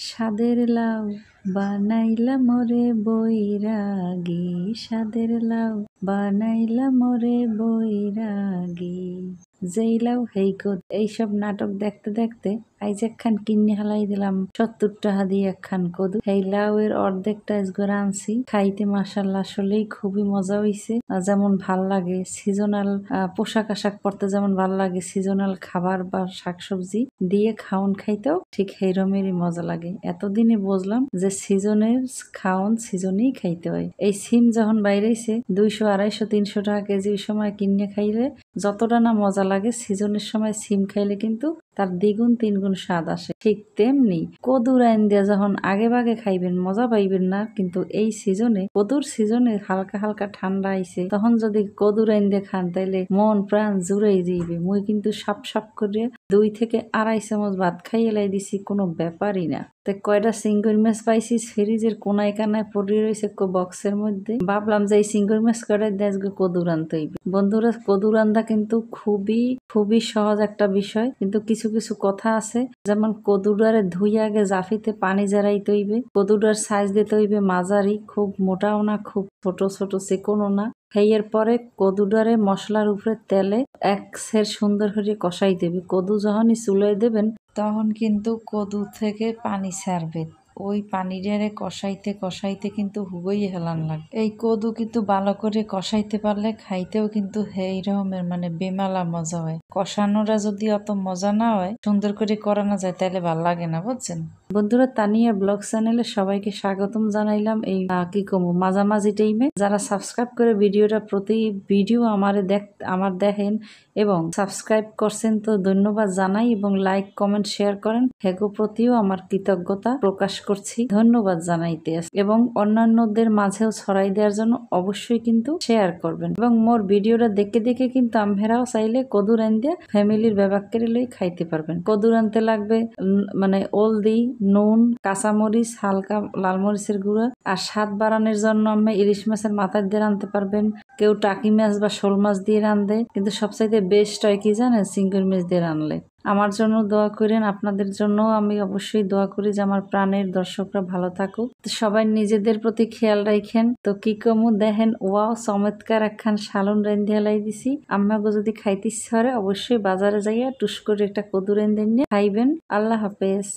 সাদের লাউ বানাইলা মোরে বৈরাগী, সাদের লাউ বানাইলা মোরে বৈরাগী। যেই লাউ হেই কদ। এইসব নাটক দেখতে দেখতে আইজ একখান কিনে হালাই দিলাম ৭০ টাকা দিয়ে একখান কদু। এই লাউ এর অর্ধেকটা আজগর আনছি। খাইতে মাশাআল্লাহ আসলেই খুবই মজা হইছে। যেমন ভাল লাগে সিজনাল পোশাক আশাক পরতে যেমন ভাল লাগে, সিজনাল খাবার বা শাকসবজি দিয়ে খাওন খাইতেও ঠিক সেইরমেরই মজা লাগে। এতদিনে বুঝলাম যে সিজনের খাওন সিজনেই খাইতে হয়। এই সিম যখন বাইরেছে ২০০, ২৫০, ৩০০ টাকা কেজি, ওই সময় কিনে খাইলে যতটা না মজা লাগে, সিজনের সময় সিম খাইলে কিন্তু তার দ্বিগুণ তিনগুণ স্বাদ আসে। ঠিক তেমনি কদু রাইন দিয়া যখন আগে ভাগে খাইবেন মজা পাইবেন না, কিন্তু এই সিজনে কদুর সিজনে হালকা হালকা ঠান্ডা আইছে, তখন যদি কদু রাইন দিয়ে খান তাইলে মন প্রাণ জুড়েই যাইবে। মুই কিন্তু সাপ সাপ করে ২ থেকে ২.৫ চামচ ভাত খাইয়ে লাই দিছি, কোনো ব্যাপারই না। তো কয়টা চিংড়ি মাছ পাইছি ফ্রিজের কোনায় কানায় পড়ে রয়েছে বক্সের মধ্যে। ভাবলাম যে এই চিংড়ি মাছ কয়টা দেশ কদু রানতে হইবে। বন্ধুরা, কদু রান্দা কিন্তু খুবই খুবই সহজ একটা বিষয়, কিন্তু কিছু কিছু কথা আছে। যেমন কদুডারে ধুই আগে জাফিতে পানি জারাইতে হইবে। কদুডার সাইজ দিতে হইবে মাঝারি, খুব মোটাও না খুব ছোট ছোট চিকনও না। খাইয়ের পরে কদুডারে মশলার উপরে তেলে এক সের সুন্দর করে কষাই দেবে। কদু যখনই চুলায় দেবেন তখন কিন্তু কদু থেকে পানি ছাড়বে। ওই পানিটারে কষাইতে কষাইতে কিন্তু হুবই হেলান লাগে। এই কদু কিন্তু ভালো করে কষাইতে পারলে খাইতেও কিন্তু এই রকমের মানে বেমালা মজা হয়। কষানোরা যদি অত মজা না হয়, সুন্দর করে করানো যায়, তাহলে ভাল লাগে না, বুঝছেন বন্ধুরা। তানিয়া ব্লগ চ্যানেলে সবাইকে স্বাগতম জানাইলাম। এই কি কমু মাঝামাঝি টাইমে যারা সাবস্ক্রাইব করে ভিডিওটা প্রতি ভিডিও আমার দেখেন এবং সাবস্ক্রাইব করছেন তো ধন্যবাদ জানাই, এবং লাইক কমেন্ট শেয়ার করেন হেগো প্রতিও আমার কৃতজ্ঞতা প্রকাশ করছি, ধন্যবাদ জানাইতে। এবং অন্যান্যদের মাঝেও ছড়াই দেওয়ার জন্য অবশ্যই কিন্তু শেয়ার করবেন। এবং মোর ভিডিওটা দেখে দেখে কিন্তু আমরাও চাইলে কদু রান দিয়ে ফ্যামিলির ব্যাপার করে লই খাইতে পারবেন। কদু রানতে লাগবে মানে হলদি, নুন, কাঁচামরিচ, হালকা লাল মরিচের গুঁড়া। আর স্বাদ বাড়ানোর জন্য আমি ইলিশ মাছের মাথা দিয়ে রানতে পারবেন, কেউ টাকি মাছ বা শোল মাছ দিয়ে রান্ধে, কিন্তু সবচাইতে বেস্ট হয় কি জানেন, চিংড়ি মাছ দিয়ে রানলে। আমার জন্য দোয়া করেন, আপনাদের জন্য আমি অবশ্যই দোয়া করি যে আমার প্রাণের দর্শকরা ভালো থাকুক। সবাই নিজেদের প্রতি খেয়াল রাখেন। তো কি কমু দেখেন, ওয়াও চমৎকার একখান সালন রান্ধি হেলাই দিছি। আমাকে যদি খাইতে ইচ্ছা করে অবশ্যই বাজারে যাইয়া টুস করে একটা কদু রান্ধি নিয়ে খাইবেন। আল্লাহ হাফেজ।